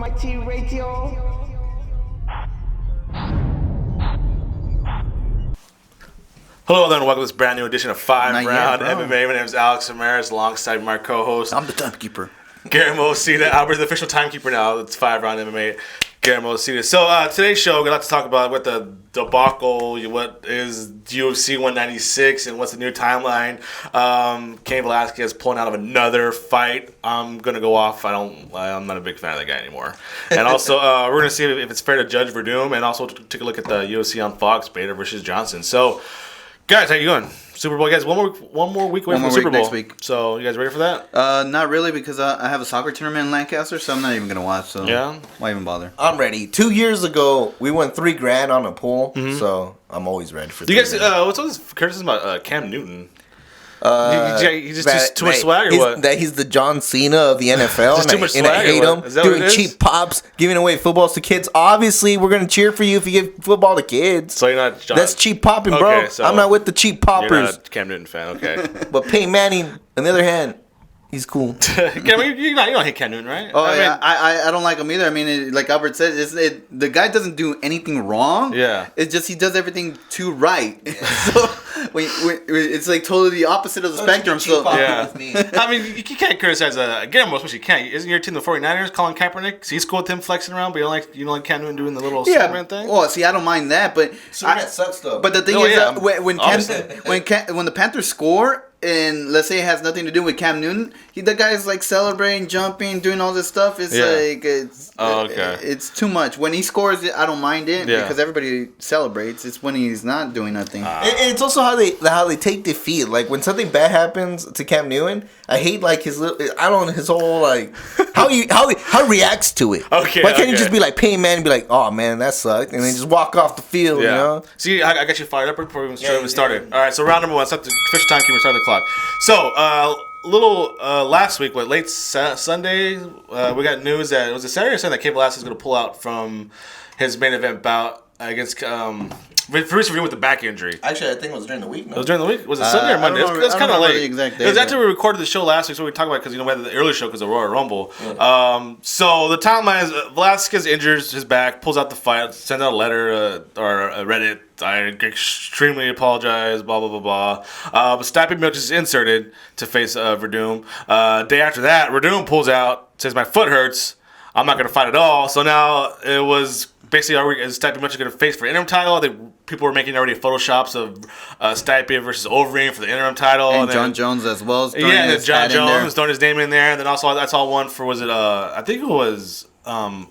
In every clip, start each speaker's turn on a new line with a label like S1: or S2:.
S1: FRMMA Radio.
S2: Hello there and welcome to this brand new edition of Five Round MMA. My name is Alex Ramirez alongside my co-host.
S3: I'm the timekeeper.
S2: Guillermo Cita. Albert's the official timekeeper now. It's 5 Round MMA. Guillermo Cita. So today's show, we're going to talk about what the debacle, what is UFC 196 and what's the new timeline. Cain Velasquez pulling out of another fight. I'm going to go off. I'm not a big fan of that guy anymore. And also, we're going to see if it's fair to judge Werdum and also take a look at the UFC on Fox, Bader versus Johnson. So, guys, how you going? Super Bowl, guys. One more week away from the Super Bowl.
S3: Next week.
S2: So, you guys ready for that?
S3: Not really, because I have a soccer tournament in Lancaster, so I'm not even gonna watch. So
S2: yeah,
S3: why even bother?
S4: I'm ready. 2 years ago, we won $3,000 on a pool, so I'm always ready for.
S2: Do you guys? What's all this criticism about Cam Newton? He just too much swag, or what?
S4: That he's the John Cena of the NFL,
S2: Just too much
S4: and I
S2: swag,
S4: hate
S2: or
S4: him
S2: what? Is that
S4: doing
S2: what it is?
S4: cheap pops, giving away footballs to kids. Obviously, we're gonna cheer for you if you give football to kids.
S2: So you're not John.
S4: That's cheap popping, bro.
S2: Okay, so
S4: I'm not with the cheap poppers.
S2: You're not a Cam Newton fan, okay?
S4: But Peyton Manning, on the other hand, he's cool.
S2: You don't hate Cam Newton, right?
S3: Oh, I don't like him either. I mean, like Albert said, the guy doesn't do anything wrong.
S2: Yeah.
S3: It's just he does everything too right. So it's like totally the opposite of the spectrum. So
S2: yeah. I mean, you can't criticize Guillermo, especially you can't. Isn't your team the 49ers, Colin Kaepernick? So he's cool with him flexing around, but you don't like Cam Newton doing the little Superman thing?
S3: Well, see, I don't mind that, but
S4: Superman sucks though.
S3: But the thing is, when the Panthers score, and let's say it has nothing to do with Cam Newton, the guy's like celebrating, jumping, doing all this stuff. It's it's too much. When he scores, I don't mind it because everybody celebrates. It's when he's not doing nothing.
S4: And it's also how they take defeat. Like when something bad happens to Cam Newton, I hate like his whole like how he reacts to it.
S2: Okay.
S4: Why can't he just be like Peyton Manning and be like, oh man, that sucked, and then just walk off the field?
S2: Yeah.
S4: You know.
S2: See, I got you fired up before we even started. All right, so round number one. Start the official timekeeper. Start the clock. So, last week, late Sunday, we got news that it was a Saturday or Sunday that Cain Velasquez was going to pull out from his main event bout against Fabricio Werdum with the back injury.
S4: Actually, I think it was during the week. No?
S2: It was during the week? Was it Sunday or Monday? It's kind of late. It was after we recorded the show last week, so we talked about it because we had the early show because of Royal Rumble. Yeah. So the timeline is Velasquez injures his back, pulls out the fight, sends out a letter or a Reddit. I extremely apologize, blah, blah, blah, blah. But Stipe Miocic is inserted to face Werdum. Day after that, Werdum pulls out, says, my foot hurts. I'm not going to fight at all. So now it was basically, is Stipe Miocic going to face for interim title? I think people were making already photoshops of Stipe versus Overeem for the interim title.
S3: And then John Jones as well.
S2: John Jones throwing his name in there. And then also, that's all one for, I think it was, not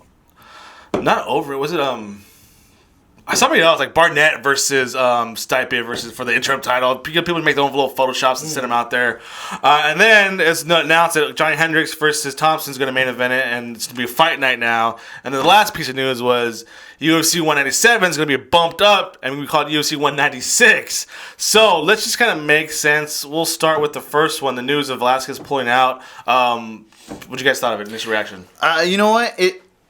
S2: Overeem, was it, somebody else, like Barnett versus Stipe versus for the interim title. People make their own little photoshops and send them out there. And then it's announced that Johnny Hendricks versus Thompson's going to main event it, and it's going to be a fight night now. And then the last piece of news was UFC 197 is going to be bumped up, and we call it UFC 196. So let's just kind of make sense. We'll start with the first one, the news of Velasquez pulling out. What you guys thought of it? Initial reaction?
S3: You know what?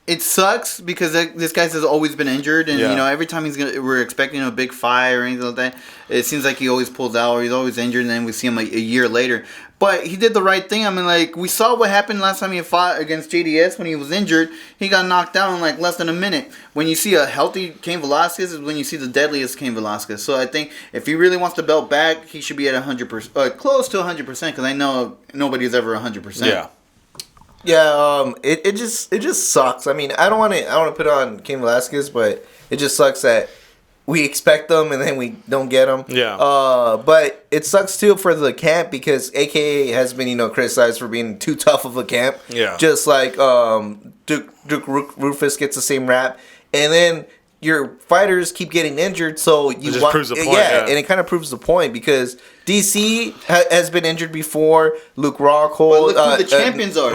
S3: It sucks because this guy has always been injured, and every time we're expecting a big fight or anything like that, it seems like he always pulls out or he's always injured, and then we see him like a year later. But he did the right thing. I mean, like we saw what happened last time he fought against JDS when he was injured. He got knocked down in like less than a minute. When you see a healthy Cain Velasquez is when you see the deadliest Cain Velasquez. So I think if he really wants the belt back, he should be at 100%, close to 100%, because I know nobody's ever 100%.
S2: Yeah.
S4: Yeah, it just sucks. I mean, I don't want to put on Cain Velasquez, but it just sucks that we expect them and then we don't get them.
S2: Yeah.
S4: But it sucks too for the camp because AKA has been criticized for being too tough of a camp.
S2: Yeah.
S4: Just like Duke Rufus gets the same rap, and then your fighters keep getting injured, so you
S2: proves the point.
S4: Yeah, and it kind of proves the point because DC has been injured before. Luke Rockhold.
S3: But look who the champions are.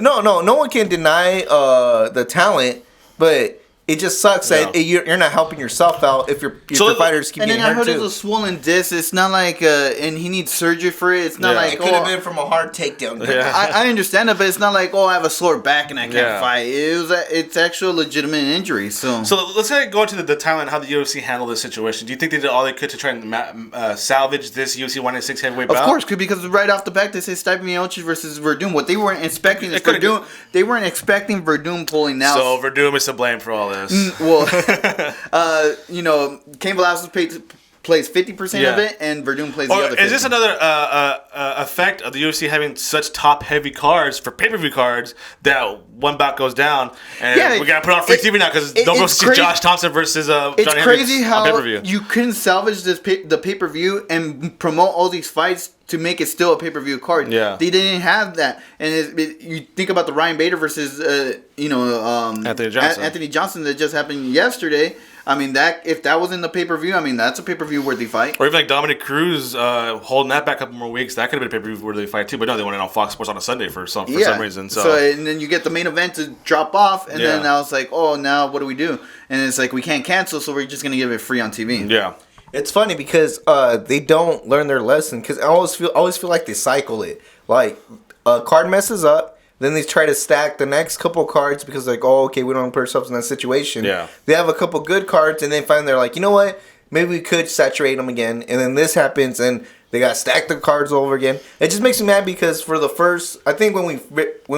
S4: No one can deny the talent, but it just sucks that you're not helping yourself out if your fighters keep getting hurt too.
S3: And then I heard it's a swollen disc. It's not like, and he needs surgery for it. It's not like,
S4: it could have been from a hard takedown.
S3: Yeah. I understand it, but it's not like, I have a sore back and I can't fight. It's actual legitimate injury. So
S2: let's go into the timeline how the UFC handled this situation. Do you think they did all they could to try and salvage this UFC 196 heavyweight bout?
S3: Of course, because right off the back they say Stipe Miocic versus Werdum. What they weren't expecting is Werdum. They weren't expecting Werdum pulling out.
S2: So Werdum is to blame for all this.
S3: Cain Velasquez plays 50% of it, and Werdum plays the other 50%.
S2: Is this another effect of the UFC having such top-heavy cards for pay-per-view cards that one bout goes down, and we got to put on free TV now because don't go see Josh Thompson versus Johnny
S3: It's crazy
S2: Hendricks
S3: how
S2: on pay-per-view.
S3: You couldn't salvage the pay-per-view and promote all these fights to make it still a pay-per-view card.
S2: Yeah.
S3: They didn't have that. And you think about the Ryan Bader versus Anthony Johnson that just happened yesterday. I mean, that if that was in the pay-per-view, that's a pay-per-view worthy fight.
S2: Or even like Dominic Cruz holding that back a couple more weeks, that could have been a pay-per-view worthy fight too. But no, they went it on Fox Sports on a Sunday for some reason. So
S3: and then you get the main event to drop off, and then I was like, now what do we do? And it's like we can't cancel, so we're just gonna give it free on TV.
S2: Yeah.
S4: It's funny because they don't learn their lesson because I always feel like they cycle it. Like a card messes up. Then they try to stack the next couple cards because we don't want to put ourselves in that situation.
S2: Yeah.
S4: They have a couple good cards and then finally they're like, you know what? Maybe we could saturate them again. And then this happens and they got to stack the cards over again. It just makes me mad because for the first, I think when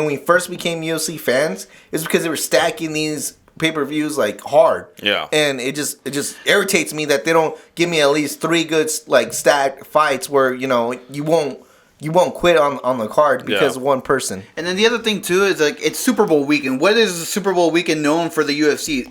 S4: we first became UFC fans, it's because they were stacking these pay-per-views like hard.
S2: Yeah.
S4: And it just irritates me that they don't give me at least 3 good like stacked fights where, you won't quit on the card because of one person.
S3: And then the other thing too is like it's Super Bowl weekend. What is the Super Bowl weekend known for the UFC?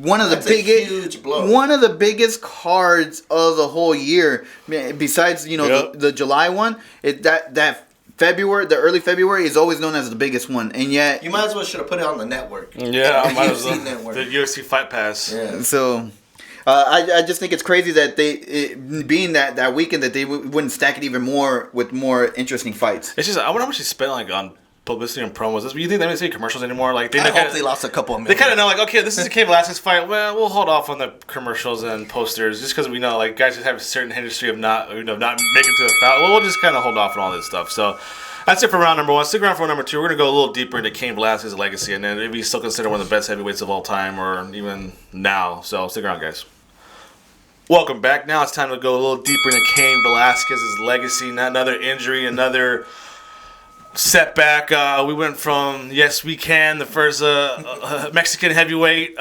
S3: One of the biggest cards of the whole year. Besides the July one, that February, the early February is always known as the biggest one, and yet
S4: you might as well should have put it on the network.
S2: Yeah, I might as well. The UFC Fight Pass.
S4: Yeah.
S3: So. I just think it's crazy that being that weekend that they wouldn't stack it even more with more interesting fights.
S2: It's just I wonder how much they spent on publicity and promos. You think they don't see commercials anymore? Like
S4: I hope they lost a couple of million.
S2: They kind of know okay, this is a Cain Velasquez fight. Well, we'll hold off on the commercials and posters just because we know guys just have a certain history of not making it to the fight. Well, we'll just kind of hold off on all this stuff. So. That's it for round number 1. Stick around for round number 2. We're going to go a little deeper into Cain Velasquez's legacy and then maybe still consider one of the best heavyweights of all time or even now. So stick around, guys. Welcome back. Now it's time to go a little deeper into Cain Velasquez's legacy. Not another injury, another setback. We went from Yes We Can, the first Mexican heavyweight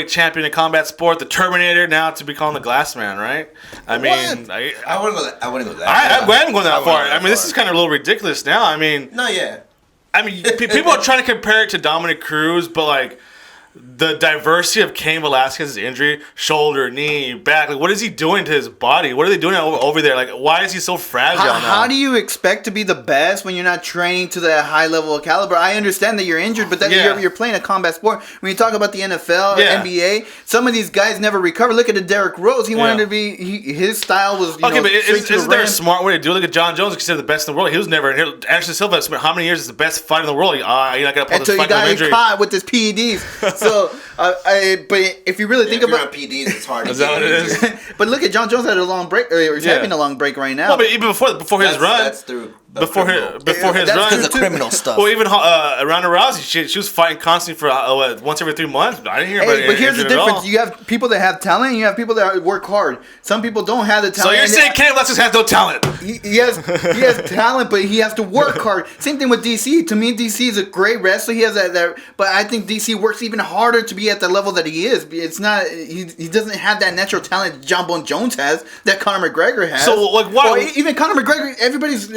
S2: champion in combat sport, the Terminator, now to become the Glass Man, right? I mean, I
S4: wouldn't go that far.
S2: I haven't gone that far. I mean, this is kind of a little ridiculous now. I mean,
S4: no, yeah.
S2: I mean, people are trying to compare it to Dominic Cruz, but the diversity of Cain Velasquez's injury, shoulder, knee, back, what is he doing to his body? What are they doing over there? Why is he so fragile now?
S3: How do you expect to be the best when you're not training to that high level of caliber? I understand that you're injured, but you're playing a combat sport. When you talk about the NFL, NBA, some of these guys never recover. Look at Derrick Rose. He wanted to be, his style was,
S2: but isn't there a smart way to do it? Look at John Jones, considered the best in the world. He was never, Anderson Silva spent how many years as the best fighter in the world? You're not going to pull this fight from injury.
S3: Until he got caught with his PEDs. So, but if you really think about
S4: PEDs, it's hard.
S2: Is that what it is?
S3: But look at John Jones had a long break. He's having a long break right now.
S2: Well, but even before his run,
S4: that's through
S2: before his run,
S4: because of criminal stuff.
S2: Well, even Ronda Rousey, she was fighting constantly for once every 3 months. I didn't hear about it.
S3: But here's the difference: you have people that have talent, and you have people that work hard. Some people don't have the talent.
S2: So you're saying Cain Velasquez has no talent?
S3: He has talent, but he has to work hard. Same thing with DC. To me, DC is a great wrestler. He has that, but I think DC works even harder to be at the level that he is. It's not he doesn't have that natural talent John Bon Jones has, that Conor McGregor has.
S2: So why?
S3: Or even Conor McGregor, everybody's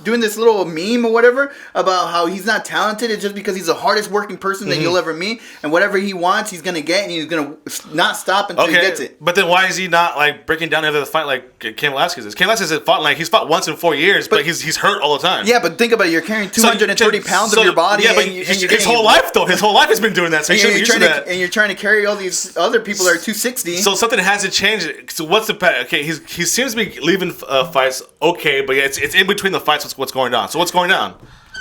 S3: doing this little meme or whatever about how he's not talented. It's just because he's the hardest working person that you'll ever meet, and whatever he wants, he's gonna get, and he's gonna not stop until he gets it.
S2: But then why is he not breaking down the fight like Cain Velasquez is? Cain Velasquez has fought he's fought once in 4 years, but he's hurt all the time.
S3: Yeah, but think about it. You're carrying 230 pounds of your body.
S2: Yeah, but his whole life though. His whole life has been doing that. So he shouldn't be used to that.
S3: And you're trying to carry all these other people that are 260.
S2: So something hasn't changed. So what's the okay? He seems to be leaving fights okay, but it's in between the fights. What's going on? So what's going on?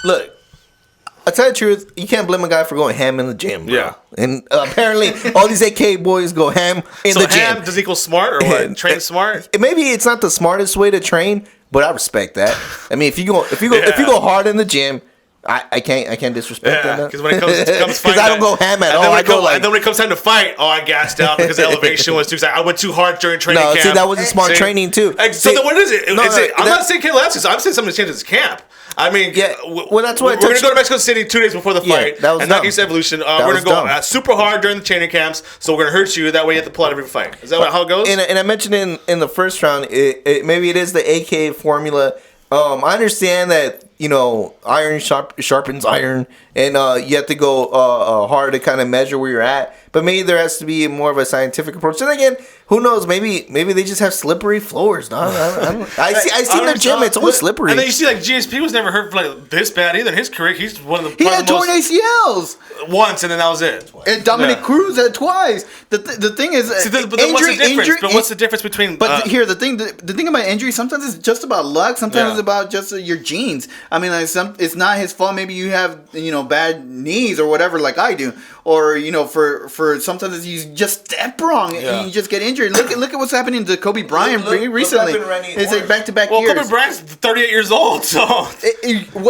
S4: Look, I tell you the truth, you can't blame a guy for going ham in the gym, bro.
S2: Yeah.
S4: And apparently, all these AK boys go ham in the gym.
S2: Ham does equal smart or what? Train smart?
S4: Maybe it's not the smartest way to train, but I respect that. I mean, if you go hard in the gym, I can't disrespect that.
S2: Because when it comes fight,
S4: I don't go ham at all.
S2: And then when it comes time to fight, I gassed out because the elevation was too. I went too hard during training camp.
S4: See, that wasn't smart training too.
S2: So then what is it? I'm not saying Cain Velasquez. I'm saying something changes his camp. I mean,
S4: well, that's what
S2: we're going to go to Mexico City 2 days before the fight.
S4: That was
S2: and
S4: dumb.
S2: Nike's Evolution. We're going to go super hard during the training camps, so we're going to hurt you. That way you have to pull out every fight. Is that how it goes?
S4: And I mentioned in the first round, maybe it is the AK formula. I understand that, iron sharpens iron, and you have to go hard to kind of measure where you're at. But maybe there has to be more of a scientific approach. And again, who knows? Maybe they just have slippery floors, dog. I see their gym; it's always slippery.
S2: And then you see, like, GSP was never hurt for like this bad either in his career. He's one of the
S3: he had torn ACLs
S2: once, and then that was it.
S3: And Dominic Cruz had twice. The thing is,
S2: what's the difference? But what's the difference between?
S3: But here, the thing about injury, sometimes it's just about luck. Sometimes it's about just your genes. I mean, like it's not his fault. Maybe you have bad knees or whatever, like I do, or for sometimes you just step wrong and you just get injured. Look at what's happening to Kobe Bryant recently. It's like back-to-back years.
S2: Well, Kobe Bryant's 38 years old, so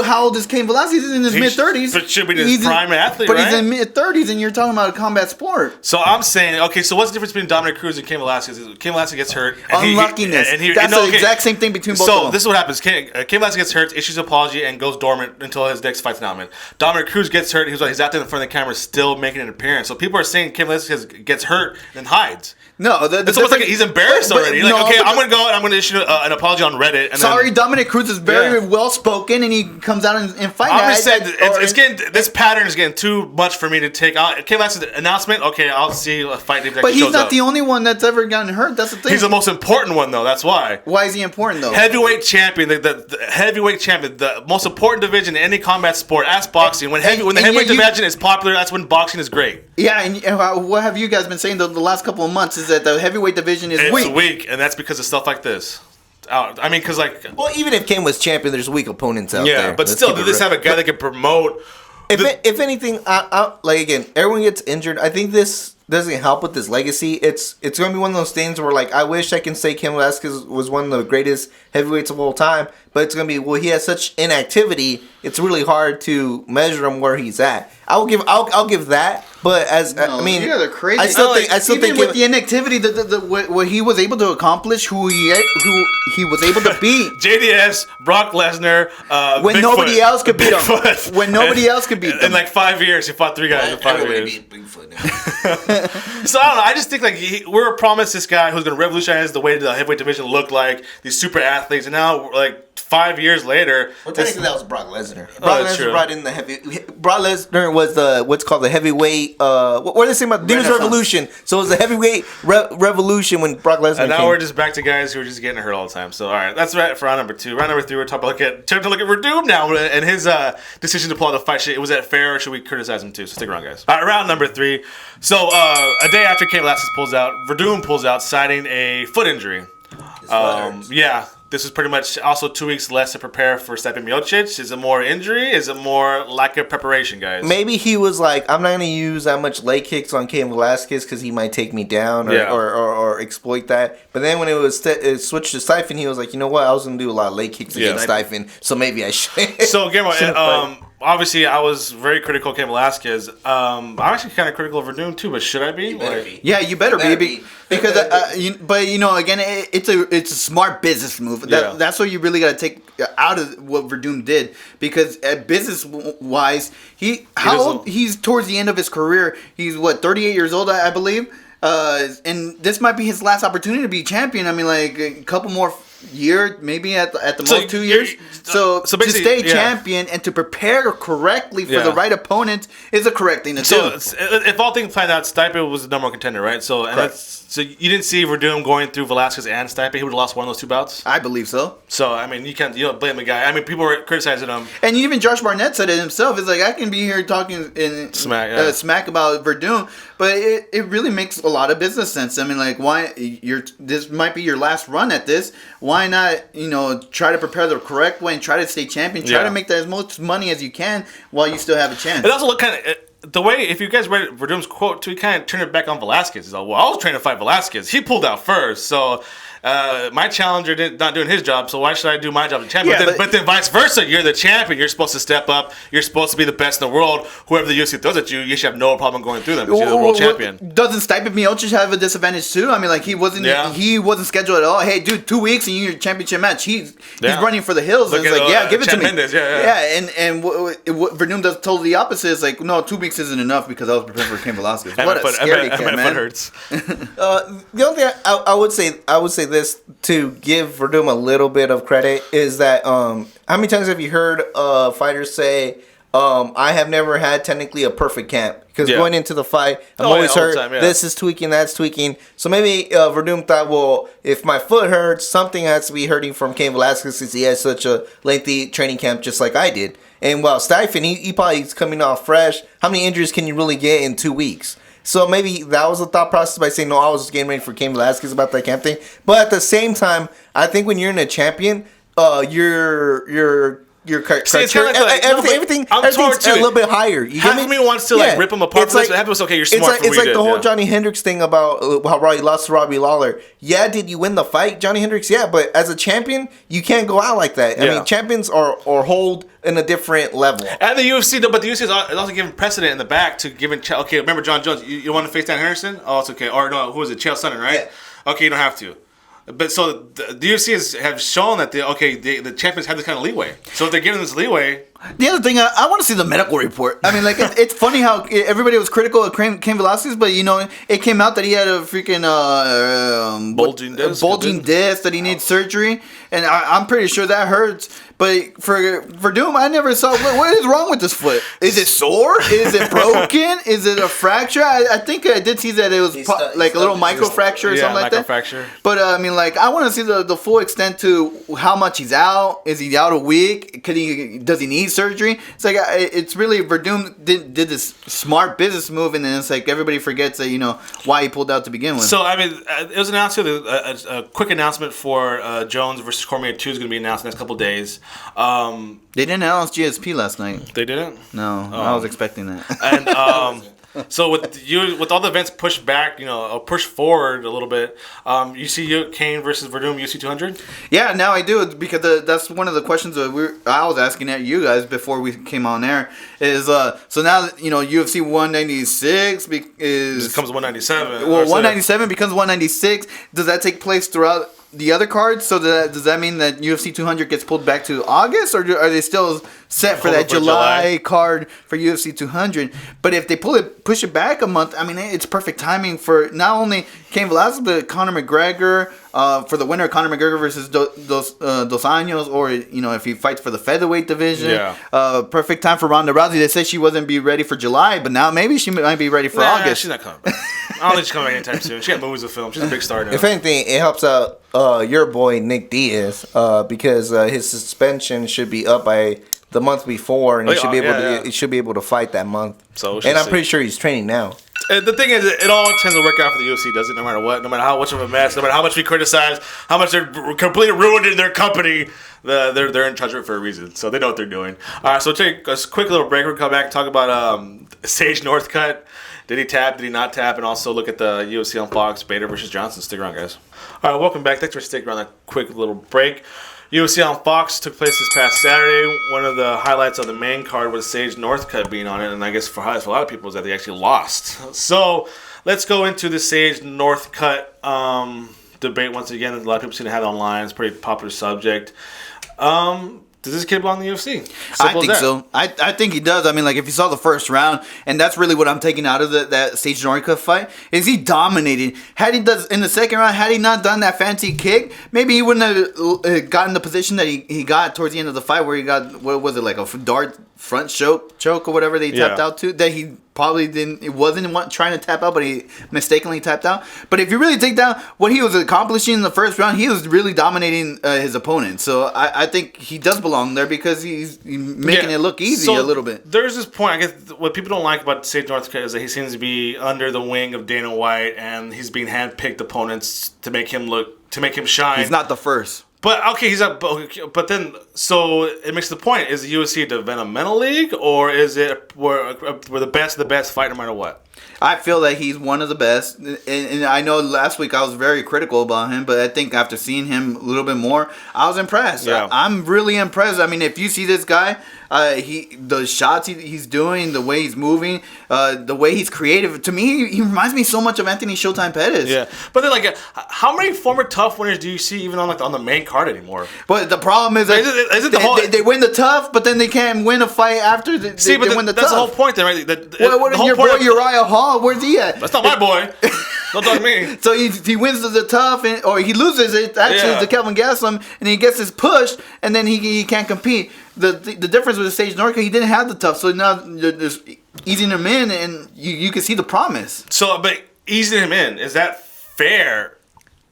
S3: how old is Cain Velasquez? He's in his mid-30s.
S2: But should be his prime athlete,
S3: but
S2: right?
S3: he's in mid-30s, and you're talking about a combat sport.
S2: So I'm saying, okay, so what's the difference between Dominic Cruz and Cain Velasquez? Cain Velasquez gets hurt.
S3: Unluckiness. That's the exact same thing between both of them.
S2: So this is what happens. Cain Velasquez gets hurt, issues an apology, and goes dormant until his next fight's announcement. Dominic Cruz gets hurt. He's out there in front of the camera, still making an appearance. So people are saying Cain Velasquez gets hurt and hides.
S3: No,
S2: it's almost like he's embarrassed already. I'm going to go and I'm going to issue an apology on Reddit. And
S3: Dominic Cruz is very well spoken, and he comes out and fights.
S2: I'm just saying, this pattern is getting too much for me to take out. Cain Velasquez's announcement, okay, I'll see a fight.
S3: But he's not the only one that's ever gotten hurt. That's the thing.
S2: He's the most important one, though. That's why.
S3: Why is he important, though?
S2: Heavyweight champion, the heavyweight champion, the most important division in any combat sport. Ask boxing. When the heavyweight division is popular, that's when boxing is great.
S3: Yeah, and what have you guys been saying the last couple of months is that the heavyweight division is weak.
S2: It's weak, and that's because of stuff like this. I mean, because
S4: even if Cain was champion, there's weak opponents out there.
S2: Yeah, but still, they just have a guy that can promote.
S4: If anything, like again, everyone gets injured. I think this doesn't help with his legacy. It's going to be one of those things where, like, I wish I can say Cain Velasquez was one of the greatest heavyweights of all time, but it's going to be, he has such inactivity, it's really hard to measure him where he's at. I'll give that, but
S3: you guys are crazy.
S4: I still think
S3: with the inactivity, what he was able to accomplish, who he was able to beat.
S2: JDS, Brock Lesnar,
S3: when
S2: Bigfoot,
S3: nobody else could beat him. When nobody else could beat him.
S2: In like 5 years, he fought 3 guys in 5 years.
S4: Beat Bigfoot now.
S2: So I don't know. I just think we're promised this guy who's going to revolutionize the way the heavyweight division looked like, these super athletes, and now like 5 years later,
S4: well, technically that was Brock Lesnar. Brock Lesnar brought in the heavy. Brock Lesnar was what's called the heavyweight. What are they saying about Divas Revolution? So it was the heavyweight revolution when Brock Lesnar.
S2: And now we're just back to guys who are just getting hurt all the time. So all right, that's right for round number 2. Round number 3, we're time to look at Werdum now and his decision to pull out the fight. Was that fair, or should we criticize him too? So stick around, guys. All right, round number 3. So a day after Cain Velasquez pulls out, Werdum pulls out, citing a foot injury. Yeah. This is pretty much also 2 weeks less to prepare for Stipe Miocic. Is it more injury? Is it more lack of preparation, guys?
S4: Maybe he was like, I'm not going to use that much leg kicks on Cain Velasquez because he might take me down or exploit that. But then when it switched to Stipe, he was like, you know what? I was going to do a lot of leg kicks against Stipe, so maybe I should.
S2: So, Guillermo, obviously, I was very critical of Cain Velasquez. I'm actually kind of critical of Werdum too, but should I be?
S3: Yeah, you better be. Because, again, it's a smart business move. That's what you really got to take out of what Werdum did. Because business-wise, he's towards the end of his career. He's, 38 years old, I believe. And this might be his last opportunity to be champion. I mean, like, a couple more year, maybe at the most 2 years. So to stay champion and to prepare correctly for the right opponent is a correct thing to do.
S2: So if all things planned out, Stipe was the number 1 contender, right? So you didn't see Werdum going through Velasquez and Stipe. He would have lost one of those 2 bouts.
S3: I believe so.
S2: So I mean, you don't blame the guy. I mean, people were criticizing him,
S3: and even Josh Barnett said it himself. It's like, I can be here talking smack about Werdum, but it really makes a lot of business sense. I mean, like, this might be your last run at this. Why why not, try to prepare the correct way and try to stay champion. Try to make as much money as you can while you still have a chance.
S2: It also look kind of... The way, if you guys read Werdum's quote, too, he kind of turned it back on Velasquez. He's like, well, I was trying to fight Velasquez. He pulled out first, so my challenger not doing his job, so why should I do my job as champion? But then vice versa, you're the champion. You're supposed to step up. You're supposed to be the best in the world. Whoever the UFC throws at you, you should have no problem going through them because you're the world champion.
S3: Doesn't Stipe Miocic have a disadvantage too? I mean, like he wasn't scheduled at all. Hey, dude, 2 weeks and you're your championship match. He's running for the hills. It's like, give it to me. And what Werdum does totally the opposite. Is like, no, 2 weeks isn't enough because I was preparing for Cain Velasquez. What a scary kid, man.
S2: Foot hurts.
S4: The only thing I would say this to give Werdum a little bit of credit is that how many times have you heard fighters say, I have never had technically a perfect camp because going into the fight, I'm always hurt. This is tweaking, that's tweaking. So maybe Werdum thought, well, if my foot hurts, something has to be hurting from Cain Velasquez since he has such a lengthy training camp just like I did. And while Stipe, he probably is coming off fresh. How many injuries can you really get in 2 weeks? So maybe that was the thought process by saying, no, I was just getting ready for Cain Velasquez about that camp thing. But at the same time, I think when you're in a champion, your criteria, everything's a little bit higher. You
S2: half of me wants to rip them apart. It's half of us, okay, you're smart.
S4: It's like the whole Johnny Hendricks thing about how he lost to Robbie Lawler. Yeah, did you win the fight, Johnny Hendricks? Yeah, but as a champion, you can't go out like that. I mean, champions are hold in a different level.
S2: And the UFC, but the UFC is also giving precedent in the back to giving. Okay, remember John Jones? You want to face Dan Henderson? Oh, it's okay. Or no, who was it? Chael Sonnen, right? Yeah. Okay, you don't have to. But so the UFC have shown that the champions have this kind of leeway. So if they're giving this leeway.
S3: The other thing, I want to see the medical report. I mean, like, it's funny how everybody was critical of Cain Velasquez, but, it came out that he had a freaking
S2: bulging
S3: disc, that he needs surgery, and I'm pretty sure that hurts. But for Werdum, I never saw, what is wrong with this foot? Is it sore? Is it broken? Is it a fracture? I think I did see that it was a little micro fracture or something like that. Fracture. But, I mean, like, I want to see the full extent to how much he's out. Is he out a week? Does he need surgery? It's like, it's really, Werdum did this smart business move, and then it's like everybody forgets that, why he pulled out to begin with.
S2: So, I mean, it was announced a quick announcement for Jones versus Cormier 2 is going to be announced in the next couple of days.
S3: They didn't announce GSP last night.
S2: They didn't?
S3: No, I was expecting that.
S2: And so with all the events pushed back, pushed forward a little bit, you see Cain versus Werdum UFC 200?
S3: Yeah, now I do, because that's one of the questions that I was asking at you guys before we came on air. Is so now UFC 196
S2: becomes 197.
S3: Well, 197 becomes 196. Does that take place throughout the other cards? So does that mean that UFC 200 gets pulled back to August, or are they still set for that July card for UFC 200? But if they push it back a month, I mean, it's perfect timing for not only Cain Velasquez, but Conor McGregor, for the winner of Conor McGregor versus Dos Anjos, or if he fights for the featherweight division. Yeah. Perfect time for Ronda Rousey. They said she wasn't be ready for July, but now maybe she might be ready for August.
S2: She's not coming back. I don't think she's coming back anytime soon. She got movies to film. She's a big star now.
S4: If anything, it helps out your boy Nick Diaz because his suspension should be up by the month before, and he should be able to fight that month. And I'm pretty sure he's training now.
S2: The thing is, it all tends to work out for the UFC, does it? No matter what, no matter how much of a mess, no matter how much we criticize, how much they're completely ruined in their company, they're in charge of it for a reason. So they know what they're doing. All right, so take a quick little break. We'll come back and talk about Sage Northcutt. Did he tap? Did he not tap? And also look at the UFC on Fox, Bader versus Johnson. Stick around, guys. All right, welcome back. Thanks for sticking around that quick little break. UFC on Fox took place this past Saturday. One of the highlights of the main card was Sage Northcutt being on it, and I guess for a lot of people is that they actually lost. So let's go into the Sage Northcutt debate once again. A lot of people seem to have it online. It's a pretty popular subject. Does this kid belong in the UFC?
S3: I think so. I think he does. I mean, like, if you saw the first round, and that's really what I'm taking out of that Sage Northcutt fight, is he dominated. In the second round, had he not done that fancy kick, maybe he wouldn't have gotten the position that he got towards the end of the fight, where he got, what was it, like a dart front choke or whatever they tapped out to, that he probably wasn't trying to tap out, but he mistakenly tapped out. But if you really take down what he was accomplishing in the first round, he was really dominating his opponent. So I think he does belong there because he's making it look easy a little bit.
S2: There's this point, I guess, what people don't like about Sage Northcutt is that he seems to be under the wing of Dana White, and he's being handpicked opponents to make him shine.
S3: He's not the first.
S2: But okay, but then so it makes the point: is the UFC a developmental league, or is it where the best of the best fight no matter what?
S3: I feel that he's one of the best, and I know last week I was very critical about him, but I think after seeing him a little bit more, I was impressed.
S2: Yeah.
S3: I'm really impressed. I mean, if you see this guy, the shots he's doing, the way he's moving, the way he's creative, to me, he reminds me so much of Anthony Showtime Pettis.
S2: Yeah, but then like, how many former tough winners do you see even on the main card anymore?
S3: But the problem is that
S2: is it the whole,
S3: they win the tough, but then they can't win a fight after they win the tough.
S2: That's the whole point then, right?
S3: What is your boy Uriah Hall? Where's he at?
S2: That's not my boy. Don't talk to me.
S3: So he wins the tough, or he loses it actually to Kelvin Gastelum, and he gets his push, and then he can't compete. The difference with Sage Northcutt, he didn't have the tough, so now they're just easing him in, and you can see the promise.
S2: So, but easing him in, is that fair?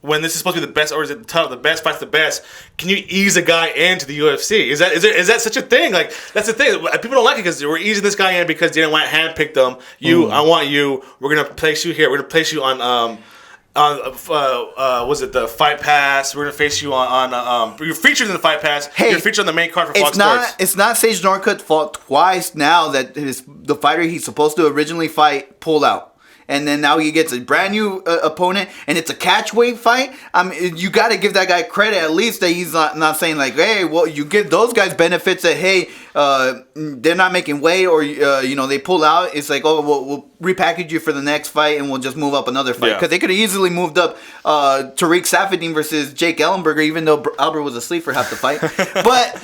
S2: When this is supposed to be the best, or is it tough? The best fights the best. Can you ease a guy into the UFC? Is that such a thing? Like, that's the thing. People don't like it because we're easing this guy in because Dana White handpicked them. I want you. We're gonna place you here. We're gonna place you on was it the Fight Pass? We're gonna face you on you're featured in the Fight Pass.
S3: Hey,
S2: you're featured on the main card for Fox Sports.
S3: It's not Sage Northcutt's fault twice now that the fighter he's supposed to originally fight pulled out. And then now he gets a brand new opponent, and it's a catch weight fight. I mean, you got to give that guy credit at least that he's not saying like, hey, well, you give those guys benefits that, hey, they're not making weight, or they pull out. It's like, oh, we'll repackage you for the next fight, and we'll just move up another fight, because they could have easily moved up Tariq Saffiedine versus Jake Ellenberger, even though Albert was asleep for half the fight. But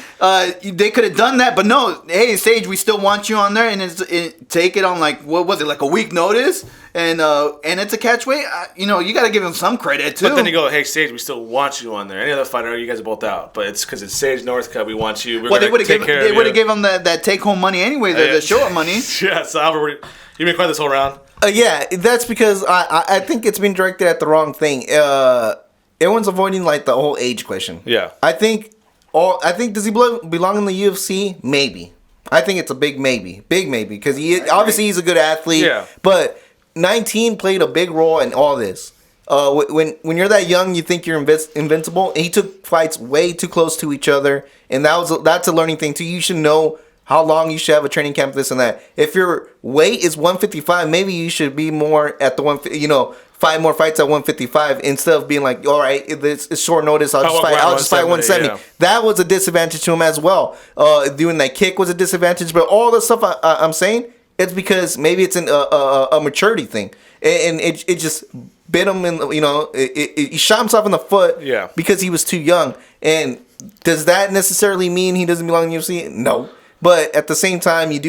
S3: they could have done that. But no, hey, Sage, we still want you on there, and take it on like, what was it, like a week notice? And it's a catch weight. You got to give him some credit too.
S2: But then you go, hey Sage, we still want you on there. Any other fighter, you guys are both out. But it's because it's Sage Northcutt. We want you. They would have
S3: given him that take home money anyway, the show up money.
S2: Yeah. So Albert, you been quiet this whole round.
S4: Yeah, that's because I think it's been directed at the wrong thing. Everyone's avoiding like the whole age question.
S2: Yeah.
S4: I think does he belong in the UFC? Maybe. I think it's a big maybe because obviously he's a good athlete.
S2: Yeah.
S4: But 19 played a big role in all this. When you're that young, you think you're invincible. And he took fights way too close to each other, and that's a learning thing too. You should know how long you should have a training camp, this and that. If your weight is 155, maybe you should be more at the 5 more fights at 155 instead of being like, all right, it's short notice. I'll just fight 170. Yeah. That was a disadvantage to him as well. Doing that kick was a disadvantage, but all the stuff I'm saying. It's because maybe it's a maturity thing, and it just bit him in. He shot himself in the foot.
S2: Yeah.
S4: Because he was too young. And does that necessarily mean he doesn't belong in the UFC? No. But at the same time, you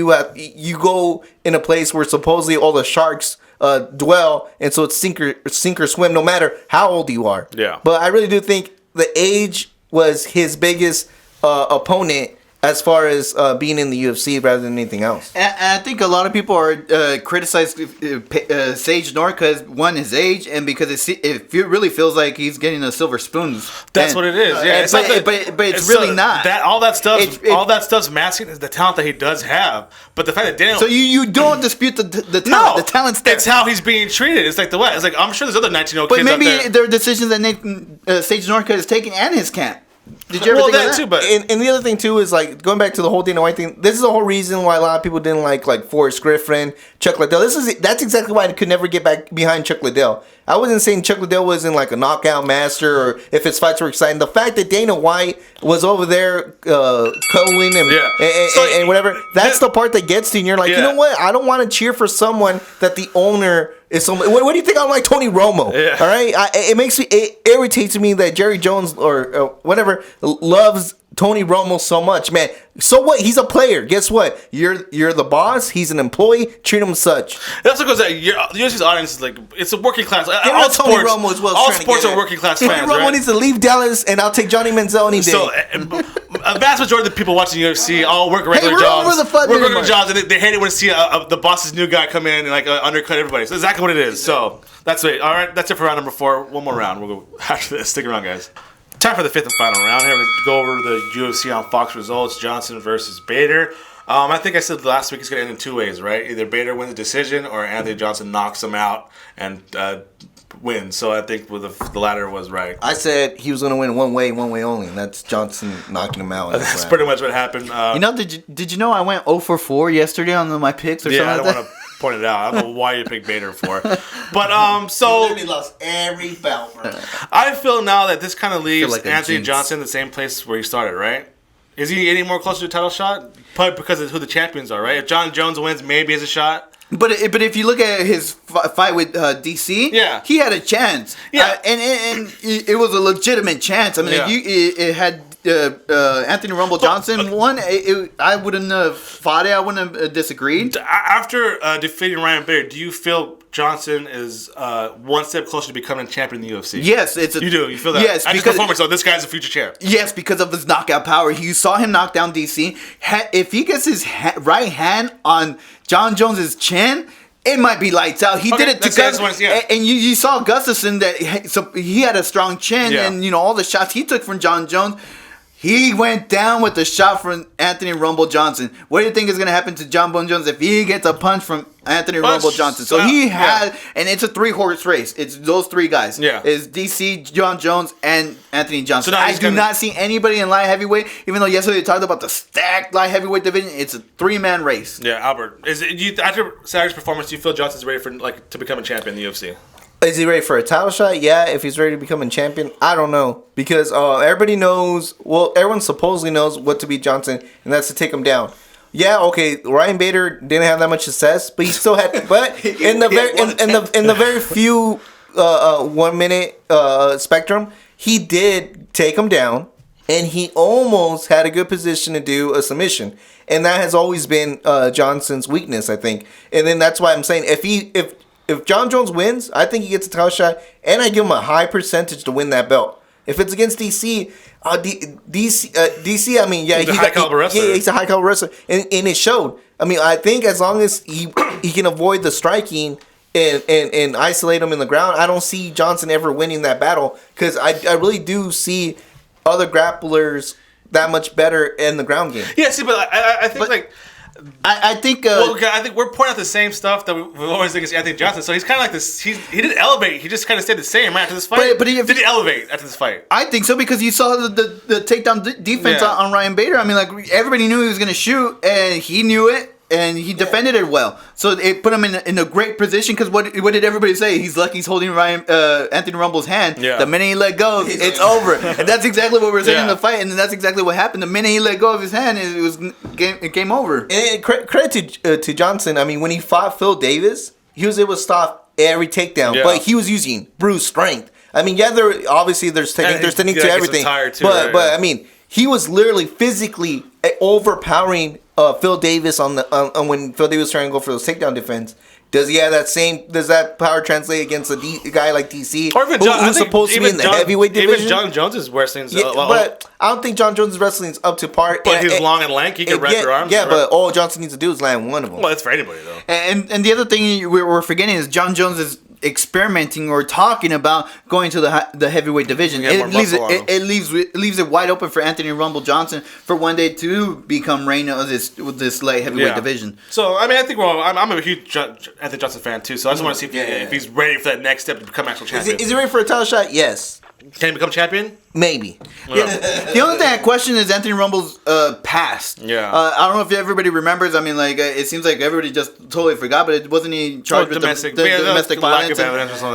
S4: go in a place where supposedly all the sharks dwell, and so it's sink or swim, no matter how old you are.
S2: Yeah.
S4: But I really do think the age was his biggest opponent as far as being in the UFC rather than anything else.
S3: And I think a lot of people are criticizing Sage Northcutt, one, his age, and because it really feels like he's getting a silver spoon.
S2: That's what it is. Yeah,
S3: but it's really not.
S2: All that stuff's masking the talent that he does have. But the fact that Daniel...
S3: So you don't dispute the talent.
S2: No,
S3: the talent's there.
S2: It's how he's being treated. It's like the what? It's like, I'm sure there's other 19-year-old kids out there.
S3: But maybe there are decisions that Sage Northcutt is taking and his camp. Did you ever think of that?
S4: Too, but and the other thing too is like going back to the whole Dana White thing. This is the whole reason why a lot of people didn't like Forrest Griffin, Chuck Liddell. That's exactly why I could never get back behind Chuck Liddell. I wasn't saying Chuck Liddell wasn't like a knockout master or if his fights were exciting. The fact that Dana White was over there cuddling and whatever, that's the part that gets to you. And you're like, you know what? I don't want to cheer for someone that the owner is someone. What do you think? I'm like Tony Romo. Yeah. All right, it irritates me that Jerry Jones or whatever loves Tony Romo so much, man. So what? He's a player. Guess what? You're the boss. He's an employee. Treat him as such.
S2: That's because the UFC's audience is like, it's a working class.
S4: All Tony Romo as well.
S2: All sports are working class fans.
S4: Tony Romo needs to leave Dallas, and I'll take Johnny Manziel any day.
S2: So a vast majority of the people watching UFC all work regular jobs. Work regular jobs, and they hate it when they see the boss's new guy come in and like undercut everybody. So that's exactly what it is. So that's it. All right, that's it for round number 4. One more round. We'll go after this. Stick around, guys. Time for the 5th and final round. Here we go over the UFC on Fox results. Johnson versus Bader. I think I said last week it's going to end in 2 ways, right? Either Bader wins the decision or Anthony Johnson knocks him out and win. So I think with the latter was right.
S4: I said he was going to win one way only, and that's Johnson knocking him out.
S2: That's pretty much what happened.
S3: Did you know I went 0 for 4 yesterday on my picks or something like that?
S2: I don't want to point it out. I don't know why you picked Bader for. But so
S4: he lost every bout, bro.
S2: I feel now that this kind of leaves
S3: like
S2: Anthony Johnson in the same place where he started, right? Is he any more closer to a title shot? Probably because of who the champions are, right? If John Jones wins, maybe has a shot.
S3: But if you look at his fight with DC,
S2: he
S3: had a chance.
S2: Yeah,
S3: and it was a legitimate chance. I mean, if it had Anthony Rumble Johnson won, I wouldn't have fought it. I wouldn't have disagreed.
S2: After defeating Ryan Bader, do you feel Johnson is one step closer to becoming champion in the UFC?
S3: Yes, you
S2: do. You feel that?
S3: Yes,
S2: because performance. So this guy's a future champ.
S3: Yes, because of his knockout power. You saw him knock down DC. If he gets his right hand on John Jones's chin, it might be lights out. He did it to Gustafsson, and you saw Gustafsson that he had a strong chin, and all the shots he took from John Jones. He went down with the shot from Anthony Rumble Johnson. What do you think is going to happen to John Bon Jones if he gets a punch from Anthony Rumble Johnson? So he had, and it's a 3-horse race. It's those 3 guys.
S2: Yeah.
S3: It's DC, John Jones, and Anthony Johnson. So I do not see anybody in light heavyweight, even though yesterday they talked about the stacked light heavyweight division. It's a 3-man race.
S2: Yeah, Albert. After Saturday's performance, do you feel Johnson's ready for to become a champion in the UFC?
S4: Is he ready for a title shot? Yeah. If he's ready to become a champion, I don't know. Because everybody knows, everyone supposedly knows what to beat Johnson, and that's to take him down. Yeah, okay, Ryan Bader didn't have that much success, but he still had, but in the very few 1 minute spectrum, he did take him down, and he almost had a good position to do a submission. And that has always been Johnson's weakness, I think. And then that's why I'm saying, if John Jones wins, I think he gets a title shot, and I give him a high percentage to win that belt. If it's against DC, DC, I mean, yeah,
S2: he's a high caliber wrestler.
S4: Yeah, he's a high caliber wrestler, and it showed. I mean, I think as long as he can avoid the striking and isolate him in the ground, I don't see Johnson ever winning that battle, because I really do see other grapplers that much better in the ground game.
S2: Yeah, see, but I think
S3: I think.
S2: I think we're pointing out the same stuff that we always think is Anthony Johnson. So he's kind of like this. He didn't elevate. He just kind of stayed the same right after this fight. But did he elevate after this fight?
S3: I think so, because you saw the takedown defense on Ryan Bader. I mean, like, everybody knew he was going to shoot, and he knew it, and he defended it well. So it put him in a great position, because what did everybody say? He's lucky he's holding Anthony Rumble's hand. Yeah. The minute he let go, it's over. And that's exactly what we're saying in the fight, and that's exactly what happened. The minute he let go of his hand, it was game over.
S4: And credit to Johnson. I mean, when he fought Phil Davis, he was able to stop every takedown, but he was using brute strength. I mean, there's technique to everything, but I mean, he was literally physically overpowering Phil Davis on when Phil Davis was trying to go for those takedown defense. Does he have that same? Does that power translate against a guy like DC,
S2: or even John,
S4: who's supposed to be in the heavyweight division?
S2: Even John Jones' wrestling's
S4: but I don't think John Jones' wrestling's up to par.
S2: But he's long and lanky. He can wrap your arms.
S4: Yeah, but all Johnson needs to do is land one of them.
S2: Well, that's for anybody though.
S3: And the other thing we're forgetting is John Jones is experimenting or talking about going to the heavyweight division. It leaves it wide open for Anthony Rumble Johnson for one day to become reigner of this light heavyweight division.
S2: So I mean, I think I'm a huge Anthony Johnson fan too. So I just want to see if he's ready for that next step to become actual champion.
S4: Is he ready for a title shot? Yes.
S2: Can he become champion?
S4: Maybe.
S3: Yeah. The only thing I question is Anthony Rumble's past.
S2: Yeah.
S3: I don't know if everybody remembers. I mean, like, it seems like everybody just totally forgot, but it wasn't he charged with domestic violence.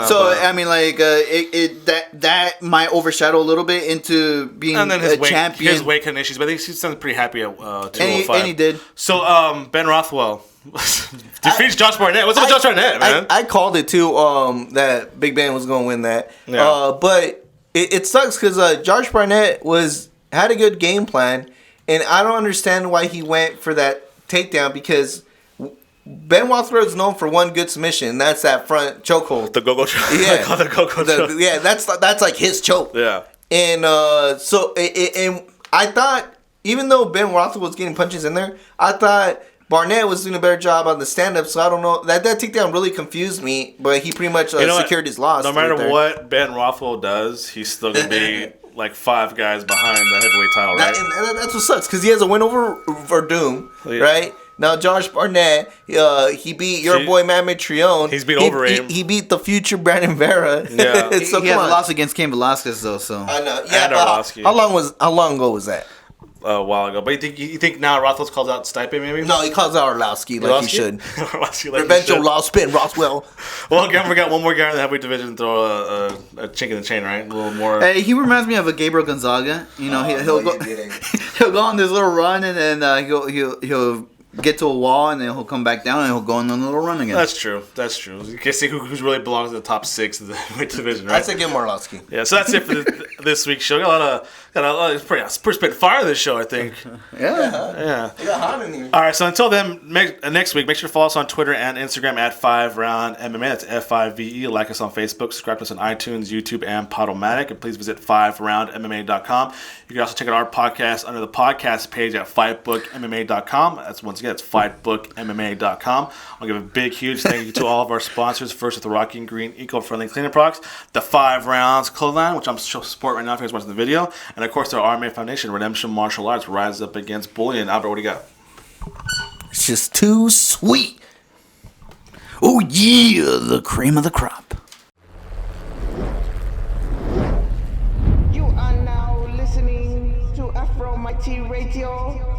S3: So I mean, like, that might overshadow a little bit into being a champion.
S2: His weight cut issues, but I think he sounded pretty happy at 205.
S3: And he did.
S2: So Ben Rothwell defeats Josh Barnett. What's up with Josh Barnett, man?
S4: I called it too. That Big Ben was going to win that.
S2: Yeah.
S4: But it sucks because Josh Barnett had a good game plan, and I don't understand why he went for that takedown, because Ben Rothwell is known for one good submission, and that's that front chokehold.
S2: The go-go choke.
S4: Yeah.
S2: The go-go choke.
S4: Yeah, that's like his choke.
S2: Yeah.
S4: And and I thought, even though Ben Rothwell was getting punches in there, I thought Barnett was doing a better job on the stand-up, so I don't know. That takedown really confused me, but he pretty much secured his loss.
S2: No matter what Ben Rothwell does, he's still going to be like 5 guys behind the heavyweight title, right?
S4: And that's what sucks, because he has a win over Werdum, right? Now Josh Barnett, he beat your boy Mamit Trione.
S2: He's beat Overeem.
S4: He beat the future Brandon Vera.
S2: Yeah.
S4: So
S3: he has a loss against Cain Velasquez though. So
S4: I know.
S2: And
S4: Yeah,
S2: Arlovsky.
S4: how long ago was that?
S2: A while ago. But you think now Rothwell's calls out Stipe maybe?
S4: No, he calls out Arlovsky like he should.
S2: Arlovsky like
S4: Revenge
S2: he should.
S4: law spin, Roswell.
S2: Well, again, we got one more guy in the heavyweight division. Throw a chink in the chain, right? A little more.
S3: Hey, he reminds me of a Gabriel Gonzaga. You know, he'll go he'll go on this little run and then he'll get to a wall and then he'll come back down and he'll go on a little run again.
S2: That's true. You can see who's really belongs in the top 6 of the heavyweight division, right?
S4: I'd say give him Arlovsky.
S2: Yeah, so that's it for this week's show. Got a lot of pretty spit fire this show, I think.
S3: Yeah.
S4: You got hot in here.
S2: All right, so until then, next week, make sure to follow us on Twitter and Instagram at FiveRoundMMA. That's FIVE. Like us on Facebook. Subscribe to us on iTunes, YouTube, and Podomatic. And please visit FiveRoundMMA.com. You can also check out our podcast under the podcast page at FightBookMMA.com. That's once again, it's FightBookMMA.com. I'll give a big, huge thank you to all of our sponsors. First, with the Rocky and Green eco-friendly cleaning products, the 5 Rounds clothing line, which I'm supporting right now if you guys watching the video, and of course, the RMA Foundation, Redemption Martial Arts, Rise Up Against Bullying. Albert, what do you got?
S4: It's just too sweet.
S3: Oh yeah, the cream of the crop.
S1: You are now listening to FRMMA Radio.